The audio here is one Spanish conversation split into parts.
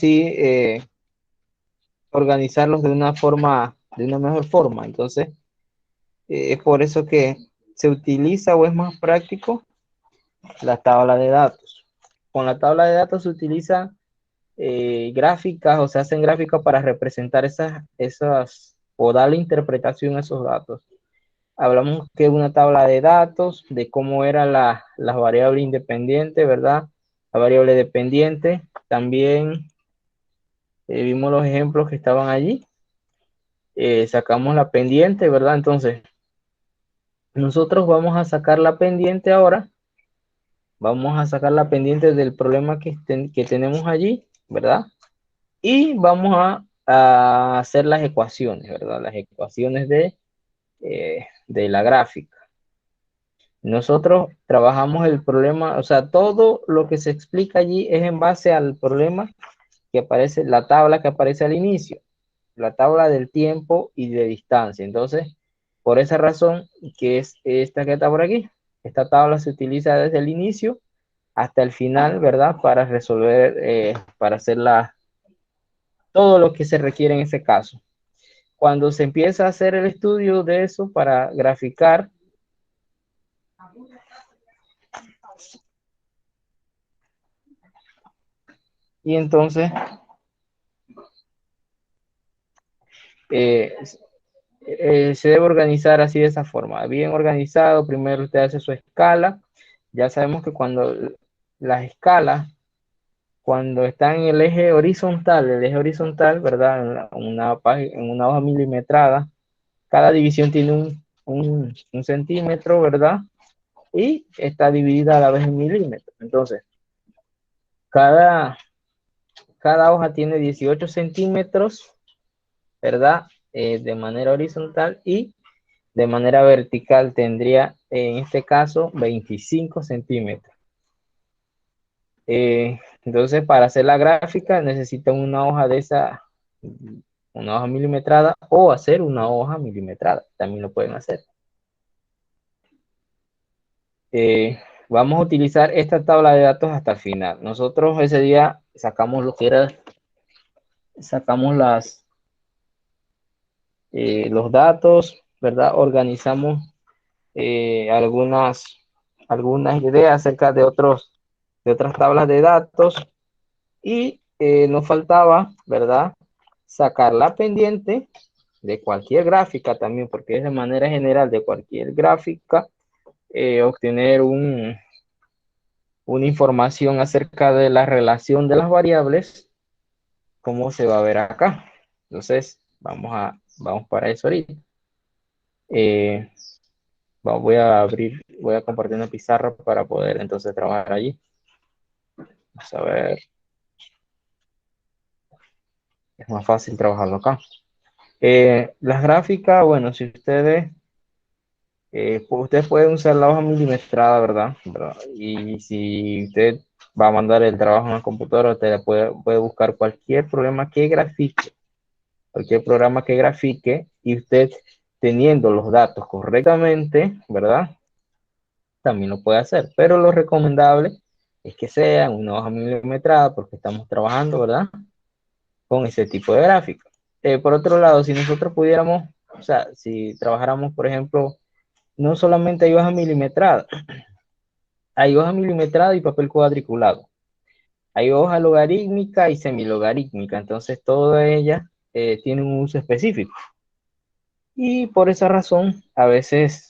así organizarlos de una forma, de una mejor forma. Entonces, es por eso que se utiliza o es más práctico la tabla de datos. Con la tabla de datos se utiliza gráficas o se hacen gráficas para representar esas o darle interpretación a esos datos. Hablamos que una tabla de datos, de cómo era la variable independiente, ¿verdad? La variable dependiente. También vimos los ejemplos que estaban allí. Sacamos la pendiente, ¿verdad? Entonces, nosotros vamos a sacar la pendiente ahora. Vamos a sacar la pendiente del problema que tenemos allí, ¿verdad? Y vamos a hacer las ecuaciones, ¿verdad? Las ecuaciones de la gráfica. Nosotros trabajamos el problema, o sea, todo lo que se explica allí es en base al problema que aparece, la tabla que aparece al inicio, la tabla del tiempo y de distancia. Entonces, por esa razón, que es esta que está por aquí, esta tabla se utiliza desde el inicio hasta el final, ¿verdad? Para resolver, para hacer todo lo que se requiere en ese caso. Cuando se empieza a hacer el estudio de eso para graficar, y entonces eh, se debe organizar así de esa forma, bien organizado. Primero usted hace su escala. Ya sabemos que cuando las escalas, cuando están en el eje horizontal, ¿verdad? En una hoja milimetrada, cada división tiene un centímetro, ¿verdad? Y está dividida a la vez en milímetros. Entonces, cada, cada hoja tiene 18 centímetros, ¿verdad? De manera horizontal, y de manera vertical tendría, en este caso, 25 centímetros. Entonces, para hacer la gráfica necesitan una hoja de esa, una hoja milimetrada, o hacer una hoja milimetrada, también lo pueden hacer. Vamos a utilizar esta tabla de datos hasta el final. Nosotros ese día sacamos lo que era, sacamos los datos, ¿verdad? Organizamos algunas ideas acerca de otras tablas de datos, y nos faltaba, ¿verdad? Sacar la pendiente de cualquier gráfica también, porque es de manera general de cualquier gráfica, obtener una información acerca de la relación de las variables, como se va a ver acá. Entonces, vamos para eso ahorita. Eh, voy a compartir una pizarra para poder entonces trabajar allí. Vamos a ver, es más fácil trabajarlo acá. Las gráficas, bueno, si ustedes pueden usar la hoja milimetrada, ¿verdad? Y si usted va a mandar el trabajo en la computadora, usted puede buscar cualquier programa que grafique, cualquier programa que grafique, y usted, teniendo los datos correctamente, ¿verdad? También lo puede hacer, pero lo recomendable es que sea una hoja milimetrada, porque estamos trabajando, ¿verdad? Con ese tipo de gráfica. Por otro lado, si nosotros pudiéramos, o sea, si trabajáramos, por ejemplo, no solamente hay hoja milimetrada, hay hoja milimetrada y papel cuadriculado. Hay hoja logarítmica y semilogarítmica, entonces todas ellas tienen un uso específico. Y por esa razón, a veces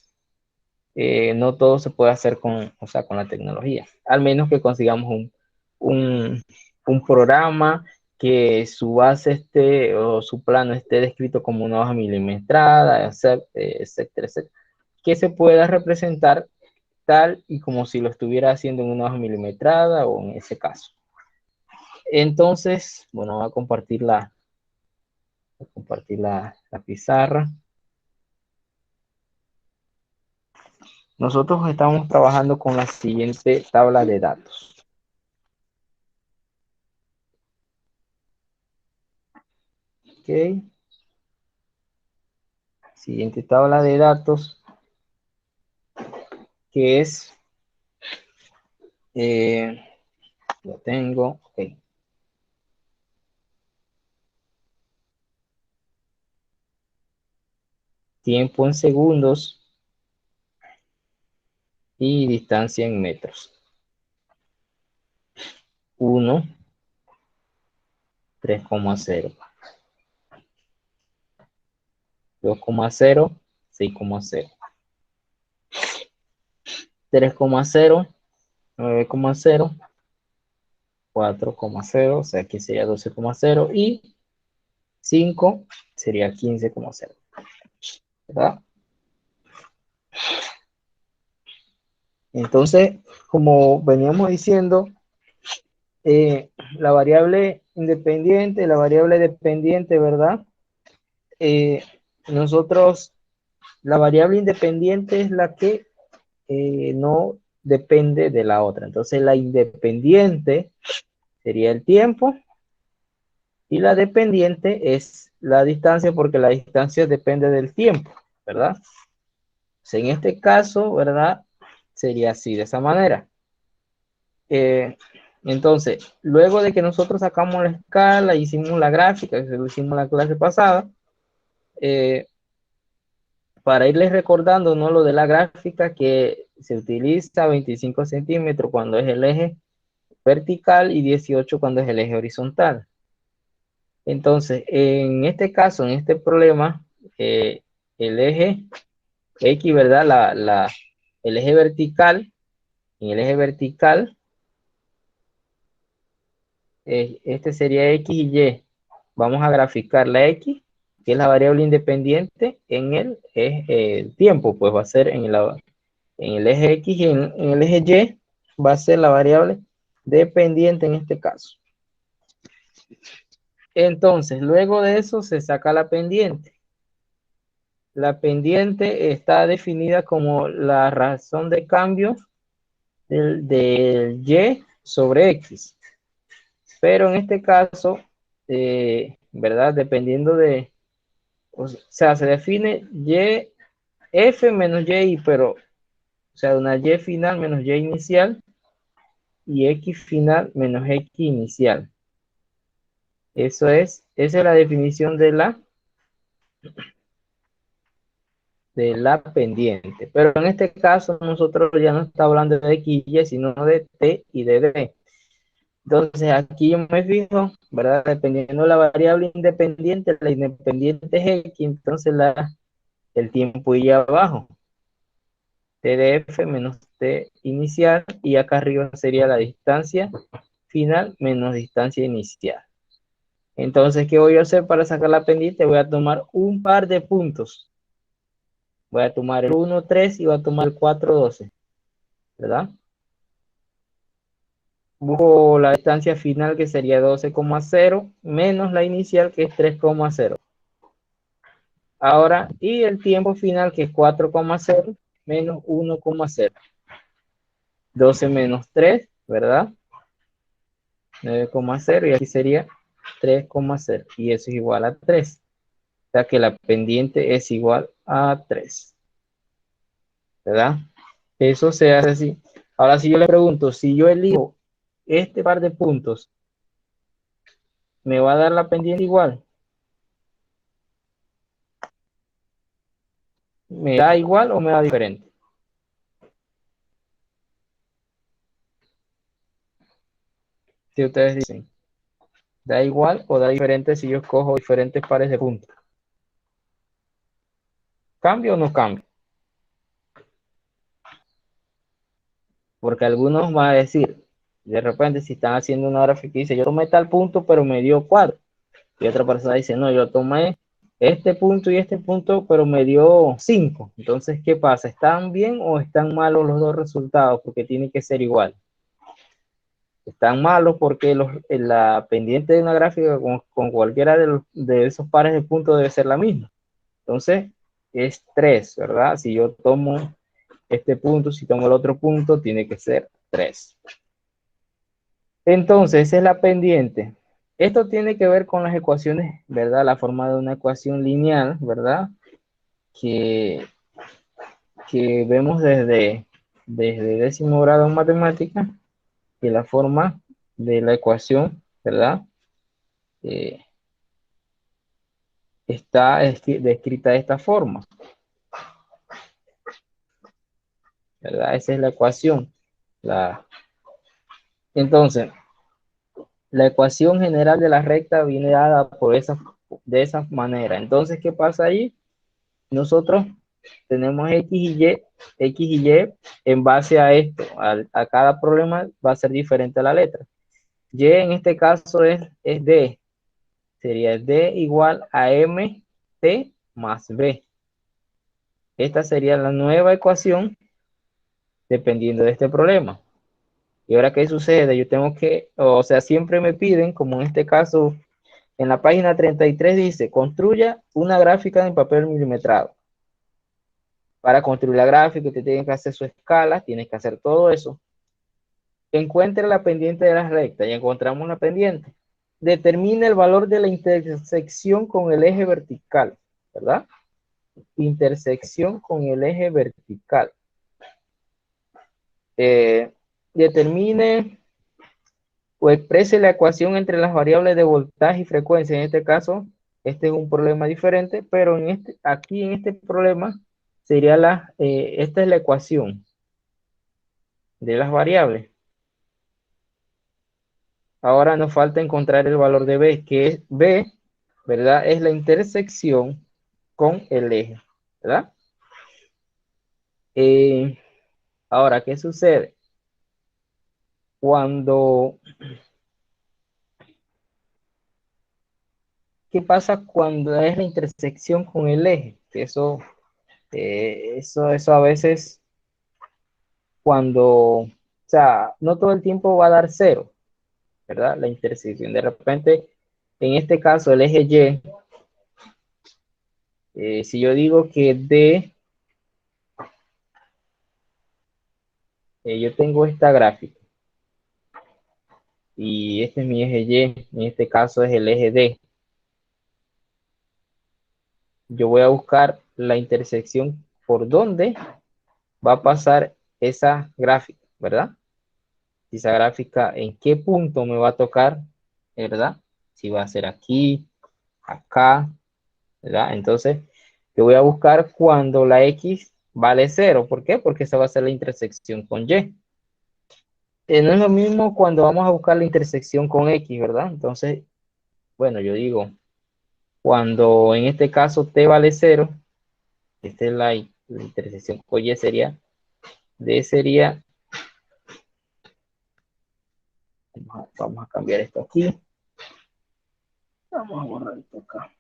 no todo se puede hacer con, o sea, con la tecnología, al menos que consigamos un, un programa que su base esté, o su plano esté descrito como una hoja milimetrada, etcétera, etcétera, que se pueda representar tal y como si lo estuviera haciendo en una hoja milimetrada o en ese caso. Entonces, bueno, voy a compartir la pizarra. Nosotros estamos trabajando con la siguiente tabla de datos. Ok. Siguiente tabla de datos, que es, lo tengo, ok. tiempo en segundos y distancia en metros. 1, 3,0. 2,0, 6,0. 3,0, 9,0, 4,0, o sea, aquí sería 12,0 y 5 sería 15,0, ¿verdad? Entonces, como veníamos diciendo, la variable independiente, la variable dependiente, ¿verdad? Nosotros, la variable independiente es la que no depende de la otra. Entonces, la independiente sería el tiempo y la dependiente es la distancia, porque la distancia depende del tiempo, ¿verdad? Entonces, en este caso, ¿verdad? Sería así, de esa manera. Entonces, luego de que nosotros sacamos la escala, hicimos la gráfica, que lo hicimos la clase pasada, para irles recordando, ¿no? Lo de la gráfica, que se utiliza 25 centímetros cuando es el eje vertical y 18 cuando es el eje horizontal. Entonces, en este caso, en este problema, el eje X, ¿verdad? El eje vertical, en el eje vertical, este sería X y Y. Vamos a graficar la X, que es la variable independiente, en el tiempo, pues va a ser en el eje X, y en el eje Y va a ser la variable dependiente en este caso. Entonces, luego de eso se saca la pendiente. La pendiente está definida como la razón de cambio del Y sobre X. Pero en este caso, ¿verdad? Dependiendo de, o sea, se define Y, F menos Y, pero, o sea, una Y final menos Y inicial y X final menos X inicial. Esa es la definición de la pendiente. Pero en este caso nosotros ya no estamos hablando de X y Y, sino de T y de D. Entonces aquí yo me fijo, ¿verdad? Dependiendo de la variable independiente, la independiente es X, entonces el tiempo y abajo. T de F menos T inicial, y acá arriba sería la distancia final menos distancia inicial. Entonces, ¿qué voy a hacer para sacar la pendiente? Voy a tomar un par de puntos. Voy a tomar el 1, 3 y voy a tomar el 4, 12, ¿verdad? Busco la distancia final, que sería 12,0 menos la inicial, que es 3,0. Ahora, y el tiempo final, que es 4,0 menos 1,0. 12 menos 3, ¿verdad? 9,0, y aquí sería 3,0. Y eso es igual a 3. O sea que la pendiente es igual a 3, ¿verdad? Eso se hace así. Ahora, si yo le pregunto, si yo elijo este par de puntos, ¿me va a dar la pendiente igual? ¿Me da igual o me da diferente? Si ustedes dicen, ¿da igual o da diferente si yo escojo diferentes pares de puntos? ¿Cambio o no cambio? Porque algunos van a decir, de repente, si están haciendo una gráfica y dice, yo tomé tal punto, pero me dio 4. Y otra persona dice, no, yo tomé este punto y este punto, pero me dio 5. Entonces, ¿qué pasa? ¿Están bien o están malos los dos resultados? Porque tiene que ser igual. Están malos porque la pendiente de una gráfica con cualquiera de esos pares de puntos debe ser la misma. Entonces, es 3, ¿verdad? Si yo tomo este punto, si tomo el otro punto, tiene que ser 3. Entonces, esa es la pendiente. Esto tiene que ver con las ecuaciones, ¿verdad? La forma de una ecuación lineal, ¿verdad? Que, que vemos desde décimo grado en matemáticas, que la forma de la ecuación, ¿verdad? Está descrita de esta forma. ¿verdad? Esa es la ecuación. Entonces, la ecuación general de la recta viene dada de esa manera. Entonces, ¿qué pasa ahí? Nosotros tenemos X y Y en base a esto. A cada problema va a ser diferente la letra. Y en este caso es D. Sería D igual a MT más B. Esta sería la nueva ecuación dependiendo de este problema. Y ahora, ¿qué sucede? Yo tengo que, o sea, siempre me piden, como en este caso, en la página 33 dice, construya una gráfica en papel milimetrado. Para construir la gráfica, usted tiene que hacer su escala, tienes que hacer todo eso. Encuentre la pendiente de la recta y encontramos la pendiente. Determine el valor de la intersección con el eje vertical, ¿verdad? Intersección con el eje vertical. Determine o exprese la ecuación entre las variables de voltaje y frecuencia. En este caso, este es un problema diferente, pero aquí en este problema sería esta es la ecuación de las variables. Ahora nos falta encontrar el valor de B, que es B, ¿verdad? Es la intersección con el eje, ¿verdad? Ahora, ¿qué sucede? ¿Qué pasa cuando es la intersección con el eje? Eso a veces o sea, no todo el tiempo va a dar cero, ¿verdad? La intersección. De repente, en este caso, el eje Y, si yo digo que yo tengo esta gráfica y este es mi eje Y, en este caso es el eje D. Yo voy a buscar la intersección por donde va a pasar esa gráfica, ¿verdad? Esa gráfica, ¿en qué punto me va a tocar, ¿verdad? Si va a ser aquí, acá, ¿verdad? Entonces, yo voy a buscar cuando la X vale 0. ¿Por qué? Porque esa va a ser la intersección con Y. No es lo mismo cuando vamos a buscar la intersección con X, ¿verdad? Entonces, bueno, yo digo, cuando en este caso T vale 0, esta es la intersección con Y sería, D sería, vamos a cambiar esto aquí. Vamos a borrar esto acá.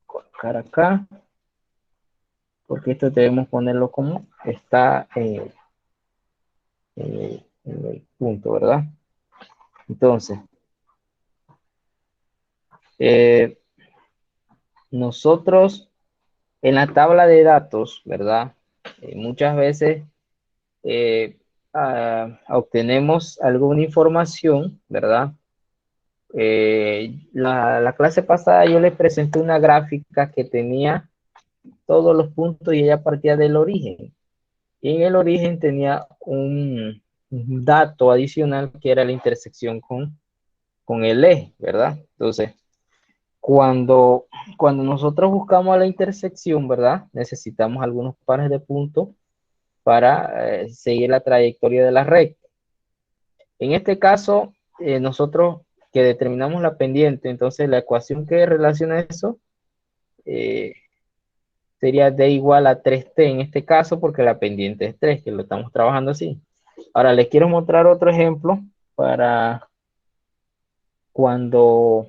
Colocar acá, porque esto debemos ponerlo como está en el punto, ¿verdad? Entonces, nosotros en la tabla de datos, ¿verdad? Muchas veces obtenemos alguna información, ¿verdad? La clase pasada yo les presenté una gráfica que tenía todos los puntos y ella partía del origen. Y en el origen tenía un dato adicional que era la intersección con el eje, ¿verdad? Entonces, cuando nosotros buscamos la intersección, ¿verdad? Necesitamos algunos pares de puntos para seguir la trayectoria de la recta. En este caso, nosotros que determinamos la pendiente, entonces la ecuación que relaciona eso eh, sería D igual a 3T en este caso, porque la pendiente es 3, que lo estamos trabajando así. Ahora les quiero mostrar otro ejemplo para cuando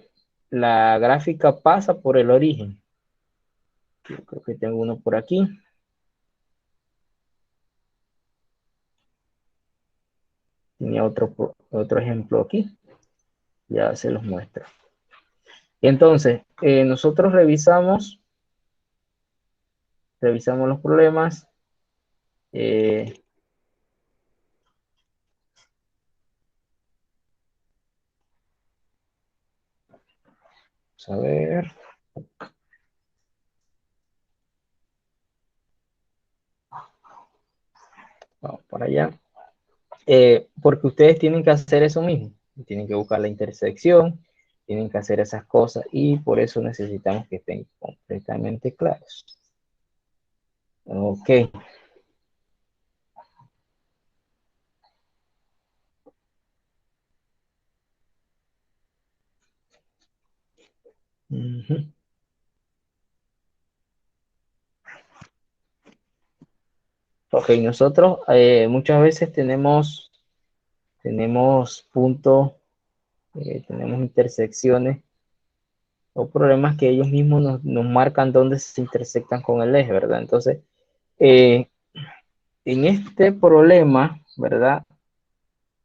la gráfica pasa por el origen. Yo creo que tengo uno por aquí. Tenía otro ejemplo aquí. Ya se los muestro. Entonces, nosotros revisamos los problemas. Vamos a ver. Vamos para allá. Porque ustedes tienen que hacer eso mismo. Tienen que buscar la intersección. tienen que hacer esas cosas y por eso necesitamos que estén completamente claros. Ok. Ujú. Ok, nosotros muchas veces tenemos puntos, tenemos intersecciones o problemas que ellos mismos nos marcan dónde se intersectan con el eje, ¿verdad? Entonces, eh, en este problema, ¿verdad?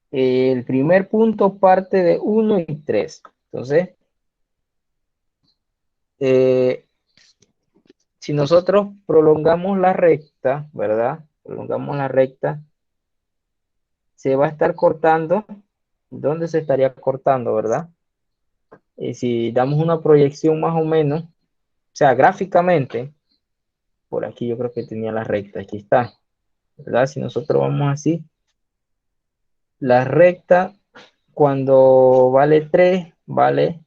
El primer punto parte de 1 y 3. Entonces, eh, si nosotros prolongamos la recta, ¿verdad? Prolongamos la recta, se va a estar cortando. ¿Dónde se estaría cortando, verdad? Y si damos una proyección más o menos, o sea, gráficamente, por aquí yo creo que tenía la recta, aquí está, ¿verdad? Si nosotros vamos así, la recta cuando vale 3, vale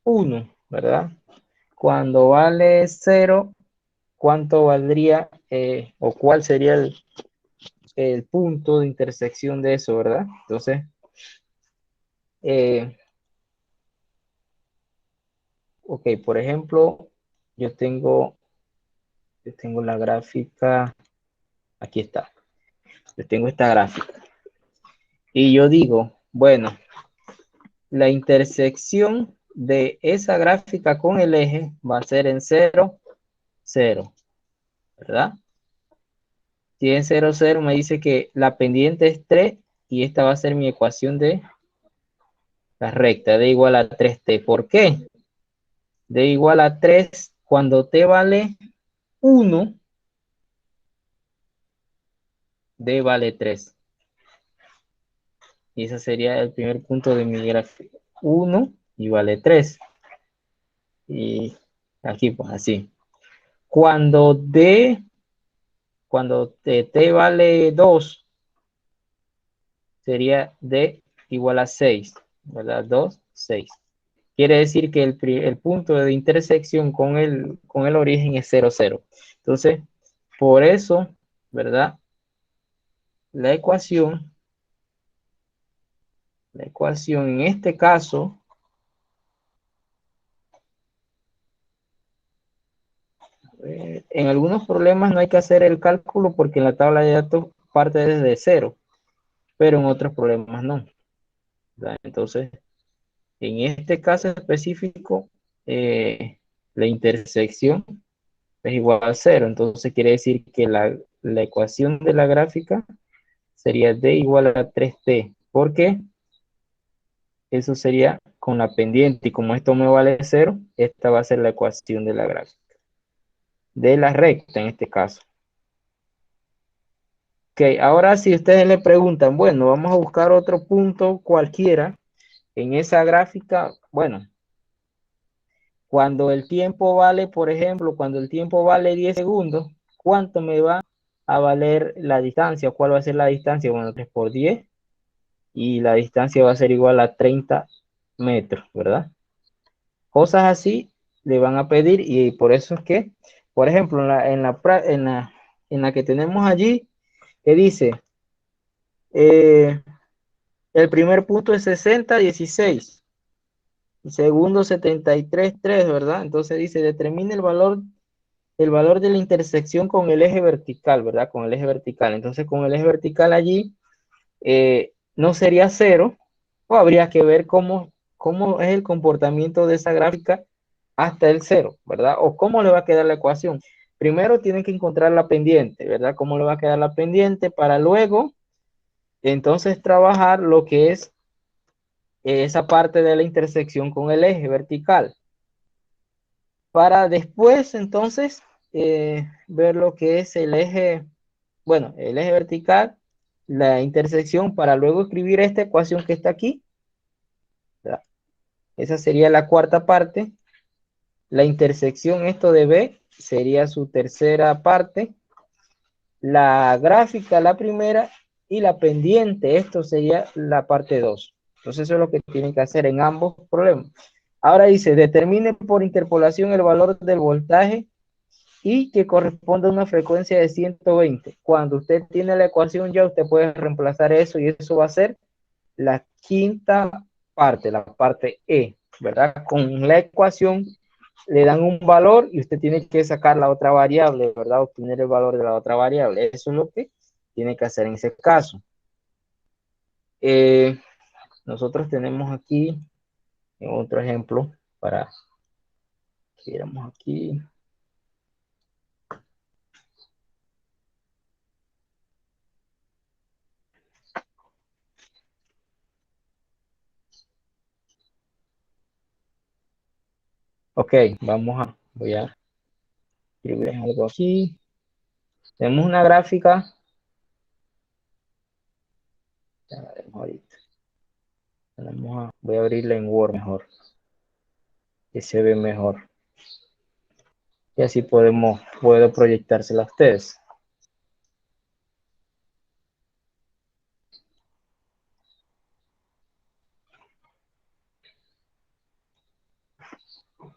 1, ¿verdad? Cuando vale 0, ¿cuánto valdría o cuál sería el punto de intersección de eso, ¿verdad? Entonces, eh, ok, por ejemplo, yo tengo la gráfica, aquí está, yo tengo esta gráfica y yo digo, bueno, la intersección de esa gráfica con el eje va a ser en 0, 0, ¿verdad? Si en 0, 0 me dice que la pendiente es 3 y esta va a ser mi ecuación de la recta, d igual a 3t. ¿Por qué? D igual a 3 cuando t vale 1, d vale 3. Y ese sería el primer punto de mi gráfico. 1 y vale 3. Y aquí pues así. Cuando t vale 2, sería d igual a 6, ¿verdad? 2, 6. Quiere decir que el punto de intersección con el origen es 0, 0. Entonces, por eso, ¿verdad? La ecuación en este caso, en algunos problemas no hay que hacer el cálculo porque en la tabla de datos parte desde 0, pero en otros problemas no, ¿verdad? Entonces, en este caso específico, la intersección es igual a 0. Entonces quiere decir que la ecuación de la gráfica sería d igual a 3t. ¿Por qué? Eso sería con la pendiente. Y como esto me vale 0, esta va a ser la ecuación de la gráfica. De la recta en este caso. Ok, ahora si ustedes le preguntan, bueno, vamos a buscar otro punto cualquiera en esa gráfica. Bueno, cuando el tiempo vale, por ejemplo, cuando el tiempo vale 10 segundos, ¿cuánto me va a valer la distancia? ¿Cuál va a ser la distancia? Bueno, 3 por 10 y la distancia va a ser igual a 30 metros, ¿verdad? Cosas así le van a pedir y por eso es que, por ejemplo, en la que tenemos allí, que dice, el primer punto es 60, 16, el segundo 73, 3, ¿verdad? Entonces dice, determine el valor de la intersección con el eje vertical, ¿verdad? Con el eje vertical. Entonces, con el eje vertical allí no sería 0, o habría que ver cómo es el comportamiento de esa gráfica hasta el 0, ¿verdad? O cómo le va a quedar la ecuación. Primero tienen que encontrar la pendiente, ¿verdad? Cómo le va a quedar la pendiente para luego, entonces, trabajar lo que es esa parte de la intersección con el eje vertical. Para después, entonces, ver lo que es el eje, bueno, el eje vertical, la intersección, para luego escribir esta ecuación que está aquí, ¿verdad? Esa sería la cuarta parte. La intersección, esto de B, sería su tercera parte. La gráfica, la primera, y la pendiente, esto sería la parte 2. Entonces eso es lo que tienen que hacer en ambos problemas. Ahora dice, determine por interpolación el valor del voltaje y que corresponde a una frecuencia de 120. Cuando usted tiene la ecuación ya, usted puede reemplazar eso y eso va a ser la quinta parte, la parte E, ¿verdad? Con la ecuación le dan un valor y usted tiene que sacar la otra variable, ¿verdad? Obtener el valor de la otra variable. Eso es lo que tiene que hacer en ese caso. Nosotros tenemos aquí otro ejemplo para que viéramos aquí. Ok, voy a escribir algo aquí. Tenemos una gráfica. Ya veremos ahorita. Voy a abrirla en Word mejor, que se ve mejor. Y así puedo proyectársela a ustedes.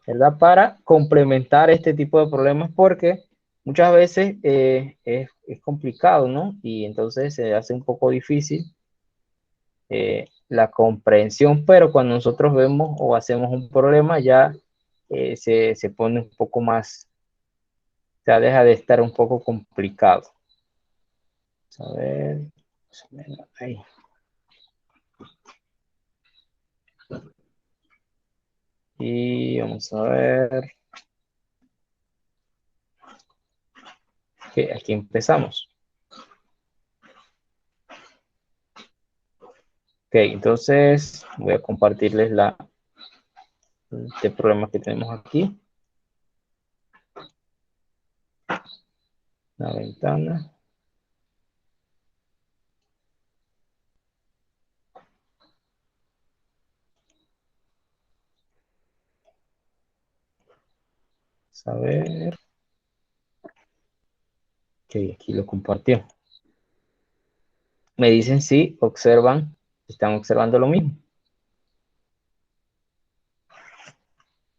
¿Verdad? Para complementar este tipo de problemas porque muchas veces es complicado, ¿no? Y entonces se hace un poco difícil la comprensión, pero cuando nosotros vemos o hacemos un problema ya se pone un poco más, ya deja de estar un poco complicado. A ver, ahí. Y vamos a ver. Ok, aquí empezamos. Ok, entonces voy a compartirles este problema que tenemos aquí. La ventana. Vamos a ver. Ok, aquí lo compartió. Me dicen si están observando lo mismo.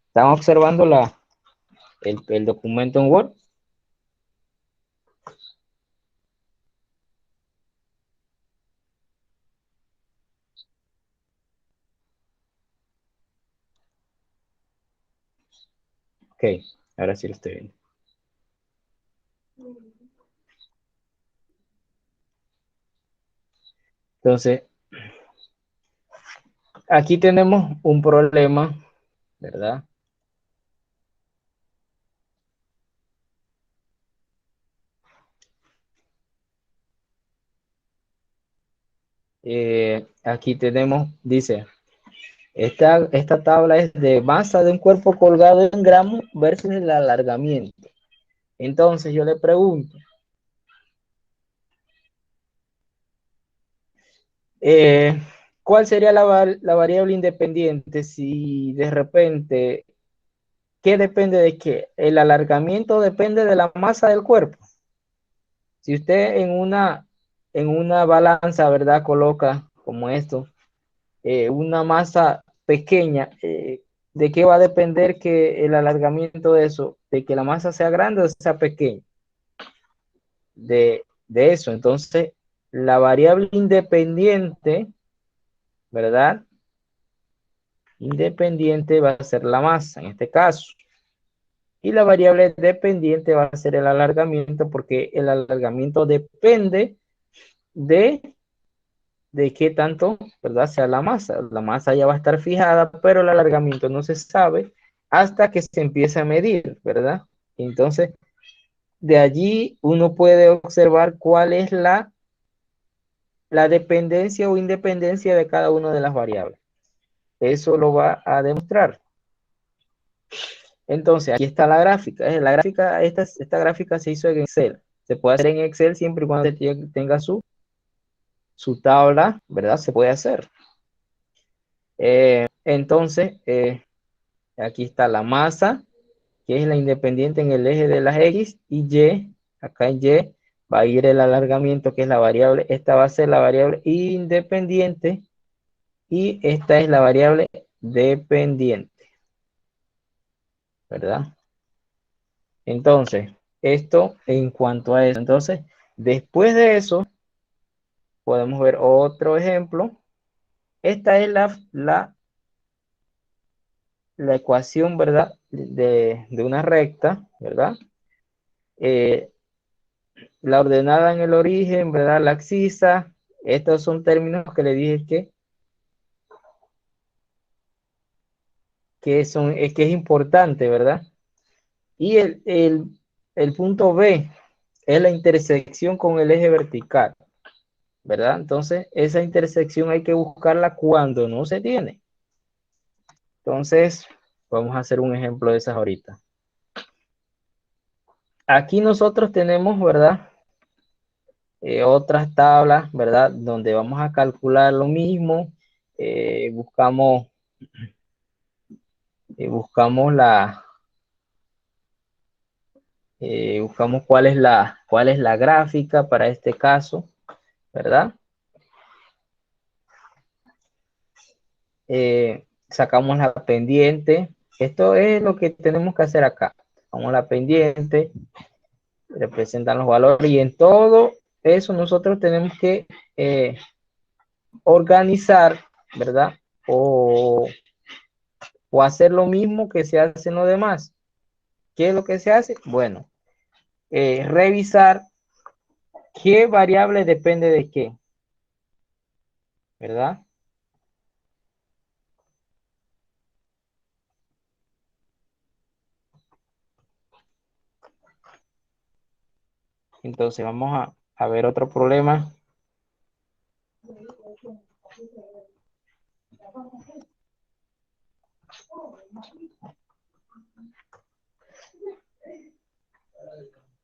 Están observando el documento en Word. Ok, ahora sí lo estoy viendo. Entonces, aquí tenemos un problema, ¿verdad? Aquí tenemos, dice, esta tabla es de masa de un cuerpo colgado en gramos versus el alargamiento. Entonces yo le pregunto, ¿cuál sería la variable independiente si de repente, qué depende de qué? El alargamiento depende de la masa del cuerpo. Si usted en una balanza, ¿verdad? Coloca como esto, una masa pequeña, ¿de qué va a depender que el alargamiento de eso? ¿De que la masa sea grande o sea pequeña? De eso. Entonces, la variable independiente, ¿verdad? Independiente va a ser la masa en este caso. Y la variable dependiente va a ser el alargamiento porque el alargamiento depende de qué tanto, ¿verdad? Sea la masa. La masa ya va a estar fijada, pero el alargamiento no se sabe hasta que se empiece a medir, ¿verdad? Entonces, de allí uno puede observar cuál es la dependencia o independencia de cada una de las variables. Eso lo va a demostrar. Entonces, aquí está la gráfica. Esta gráfica se hizo en Excel. Se puede hacer en Excel siempre y cuando tenga su tabla, ¿verdad? Se puede hacer. Entonces, aquí está la masa, que es la independiente en el eje de las X, y Y, acá en Y, va a ir el alargamiento, que es la variable. Esta va a ser la variable independiente, y esta es la variable dependiente, ¿verdad? Entonces, esto en cuanto a eso. Entonces, después de eso, podemos ver otro ejemplo. Esta es la ecuación, ¿verdad? De una recta, ¿verdad? Eh, la ordenada en el origen, ¿verdad? La abscisa. Estos son términos que le dije que es importante, ¿verdad? Y el punto B es la intersección con el eje vertical, ¿verdad? Entonces, esa intersección hay que buscarla cuando no se tiene. Entonces, vamos a hacer un ejemplo de esas ahorita. Aquí nosotros tenemos, ¿verdad? Otras tablas, ¿verdad? Donde vamos a calcular lo mismo. Buscamos buscamos buscamos cuál es la gráfica para este caso, ¿verdad? Sacamos la pendiente. Esto es lo que tenemos que hacer acá. Sacamos la pendiente, representan los valores y en todo eso nosotros tenemos que organizar, ¿verdad? O hacer lo mismo que se hace en lo demás. ¿Qué es lo que se hace? Bueno, revisar qué variable depende de qué, ¿verdad? Entonces vamos a ver otro problema.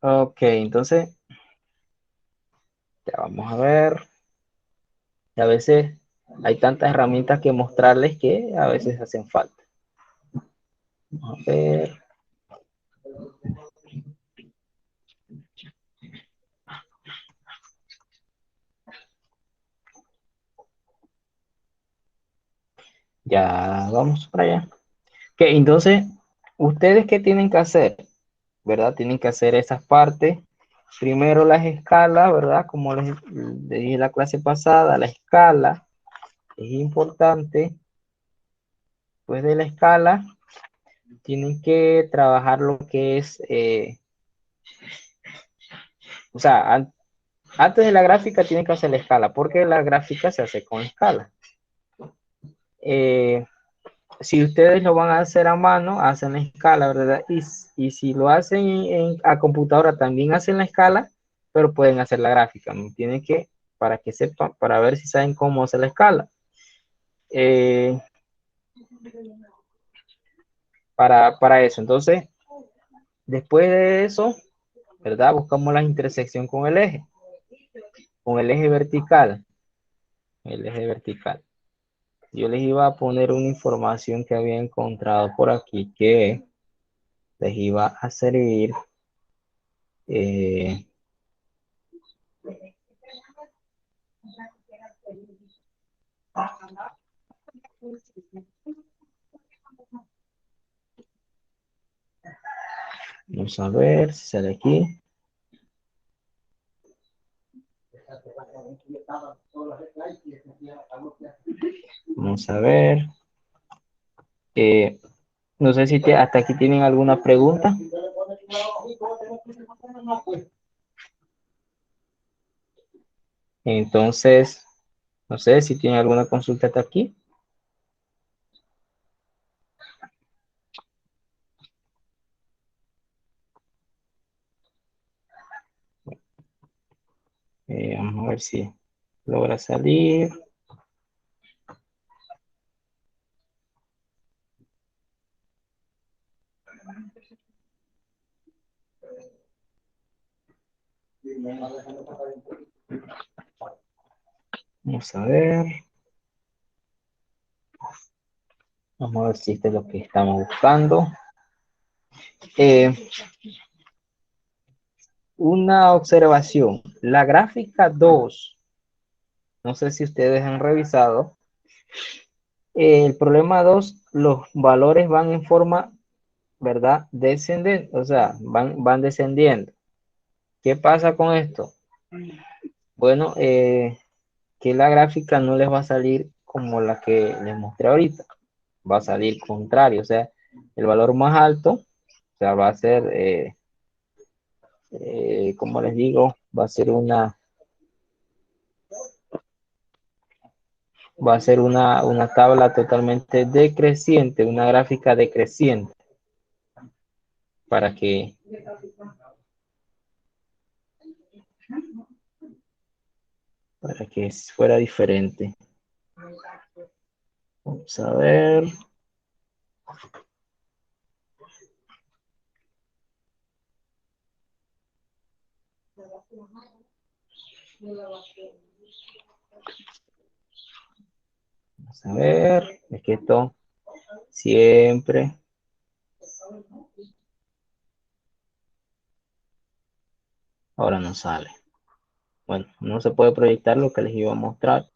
Ok, entonces ya vamos a ver. A veces hay tantas herramientas que mostrarles que a veces hacen falta. Vamos a ver. Ya vamos para allá. Ok, entonces, ¿ustedes qué tienen que hacer? ¿Verdad? Tienen que hacer esas partes. Primero las escalas, ¿verdad? Como les dije en la clase pasada, la escala es importante. Después de la escala, tienen que trabajar lo que es, o sea, antes de la gráfica tienen que hacer la escala, porque la gráfica se hace con escala. Si ustedes lo van a hacer a mano, hacen la escala, ¿verdad? Y si lo hacen a computadora, también hacen la escala, pero pueden hacer la gráfica. ¿No? Tienen que, para que sepan, para ver si saben cómo hacer la escala. Eh, para eso, entonces, después de eso, ¿verdad? Buscamos la intersección con el eje vertical. El eje vertical. Yo les iba a poner una información que había encontrado por aquí que les iba a servir. Eh, Vamos a ver si sale aquí. Vamos a ver. Eh, no sé si hasta aquí tienen alguna pregunta. Entonces, no sé si tienen alguna consulta hasta aquí. Vamos a ver si logra salir. Vamos a ver. Vamos a ver si esto es lo que estamos buscando. Una observación. La gráfica 2, no sé si ustedes han revisado, El problema 2, los valores van en forma, ¿verdad? Descendente, o sea, van descendiendo. ¿Qué pasa con esto? Bueno, que la gráfica no les va a salir como la que les mostré ahorita. Va a salir contrario, o sea, el valor más alto, o sea, va a ser, como les digo, va a ser una tabla totalmente decreciente, una gráfica decreciente, para que, para que fuera diferente. Vamos a ver. Vamos a ver. Es que esto siempre. Ahora no sale. Bueno, no se puede proyectar lo que les iba a mostrar.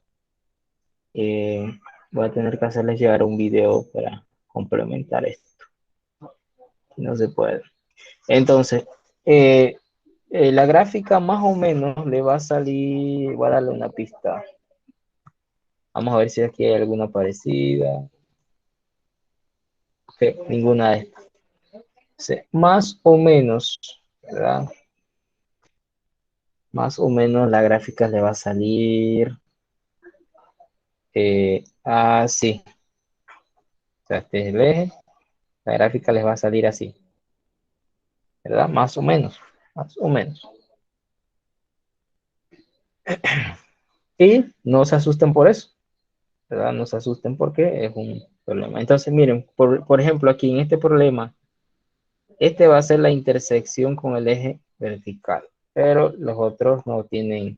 Eh, Voy a tener que hacerles llegar un video para complementar esto. No se puede. Entonces, eh, la gráfica más o menos le va a salir, voy a darle una pista. Vamos a ver si aquí hay alguna parecida. Sí, ninguna de estas. Sí, más o menos, ¿verdad? Más o menos la gráfica le va a salir así. O sea, este es el eje. La gráfica les va a salir así, ¿verdad? Más o menos. Más o menos. Y no se asusten por eso, ¿verdad? No se asusten porque es un problema. Entonces, miren, por ejemplo, aquí en este problema, este va a ser la intersección con el eje vertical, pero los otros no tienen.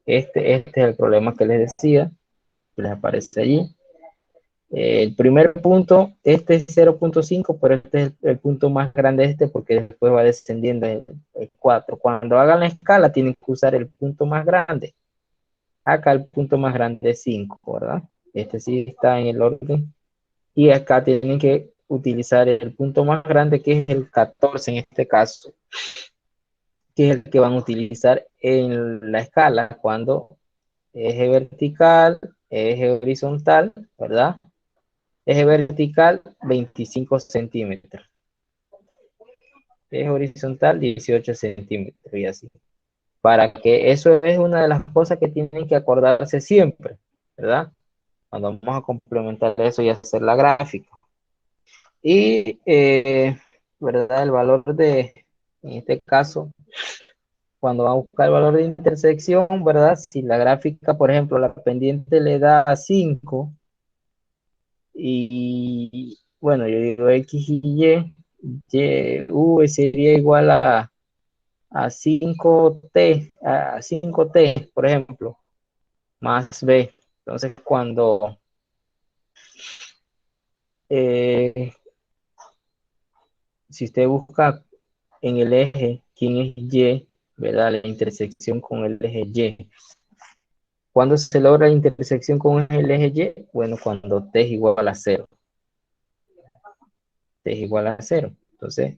Este es el problema que les decía, que les aparece allí. El primer punto, este es 0.5, pero este es el punto más grande porque después va descendiendo el 4. Cuando hagan la escala, tienen que usar el punto más grande. Acá el punto más grande es 5, ¿verdad? Este sí está en el orden. Y acá tienen que utilizar el punto más grande, que es el 14 en este caso, que es el que van a utilizar en la escala cuando eje vertical, eje horizontal, ¿verdad? Eje vertical, 25 centímetros. Eje horizontal, 18 centímetros y así. Para que eso es una de las cosas que tienen que acordarse siempre, ¿verdad? Cuando vamos a complementar eso y hacer la gráfica. Y, ¿verdad? El valor en este caso, cuando va a buscar el valor de intersección, ¿verdad? Si la gráfica, por ejemplo, la pendiente le da 5 y, bueno, yo digo X y V sería igual a 5T, a 5T, por ejemplo, más B. Entonces, cuando si usted busca en el eje quién es Y, ¿verdad? La intersección con el eje Y. ¿Cuándo se logra la intersección con el eje Y? Bueno, cuando T es igual a 0. T es igual a 0. Entonces,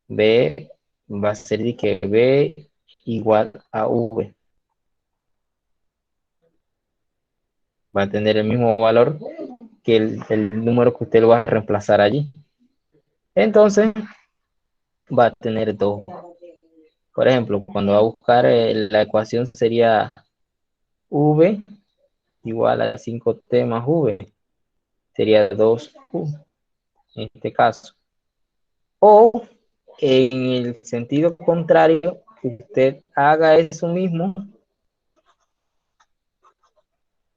B va a ser de que B igual a V. Va a tener el mismo valor que el número que usted lo va a reemplazar allí. Entonces, va a tener 2. Por ejemplo, cuando va a buscar la ecuación sería V igual a 5T más V. Sería 2U en este caso. O en el sentido contrario, usted haga eso mismo,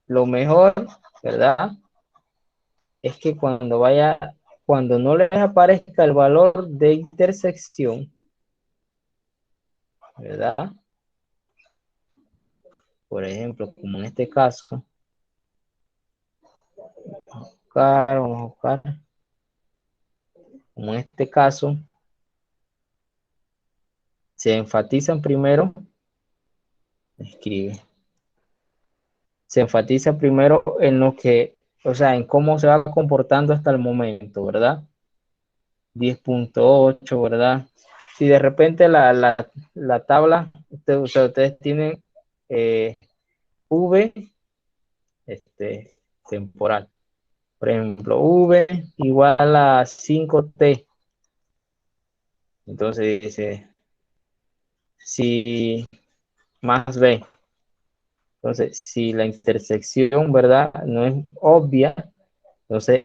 lo mejor, ¿verdad? Es que cuando no les aparezca el valor de intersección, ¿verdad? Por ejemplo, como en este caso, vamos a buscar, como en este caso, se enfatizan primero, escribe, se enfatiza primero en lo que, o sea, en cómo se va comportando hasta el momento, ¿verdad? 10.8, ¿verdad? Si de repente la tabla, o sea, ustedes tienen V temporal. Por ejemplo, V igual a 5T. Entonces dice, si más B. Entonces, si la intersección, ¿verdad? No es obvia, entonces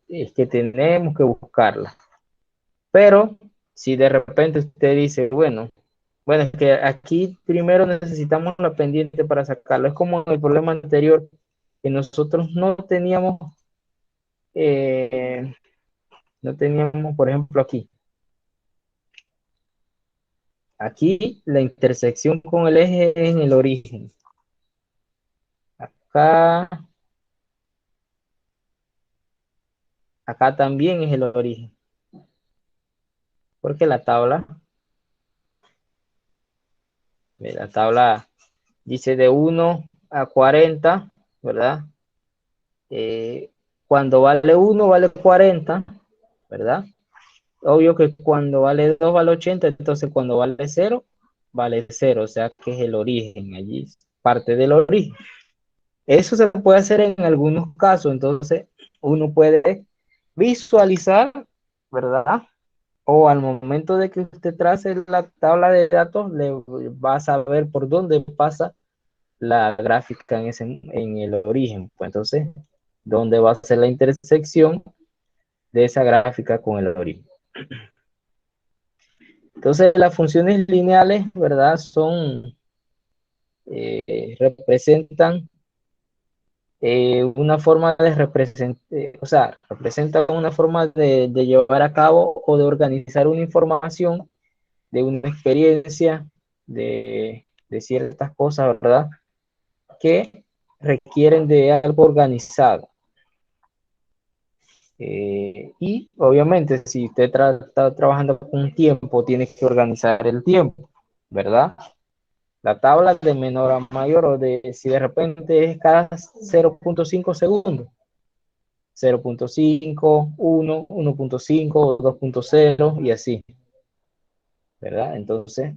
es que tenemos que buscarla. Pero si de repente usted dice, bueno, es que aquí primero necesitamos la pendiente para sacarlo. Es como el problema anterior, que nosotros eh, no teníamos, por ejemplo, aquí la intersección con el eje es en el origen. Acá, acá también es el origen, porque la tabla dice de 1 a 40, ¿verdad? Cuando vale 1 vale 40, ¿verdad? Obvio que cuando vale 2 vale 80, entonces cuando vale 0 vale 0, o sea que es el origen, allí parte del origen. Eso se puede hacer en algunos casos, entonces uno puede visualizar, ¿verdad? O al momento de que usted trace la tabla de datos, le va a saber por dónde pasa la gráfica en el origen. Pues entonces, ¿dónde va a ser la intersección de esa gráfica con el origen? Entonces, las funciones lineales, ¿verdad? Representan una forma de representar, o sea, representan una forma de llevar a cabo o de organizar una información de una experiencia, de ciertas cosas, ¿verdad? Que requieren de algo organizado. Y obviamente, si usted está trabajando con tiempo, tiene que organizar el tiempo, ¿verdad? La tabla de menor a mayor, o de si de repente es cada 0.5 segundos, 0.5, 1, 1.5, 2.0 y así, ¿verdad? Entonces,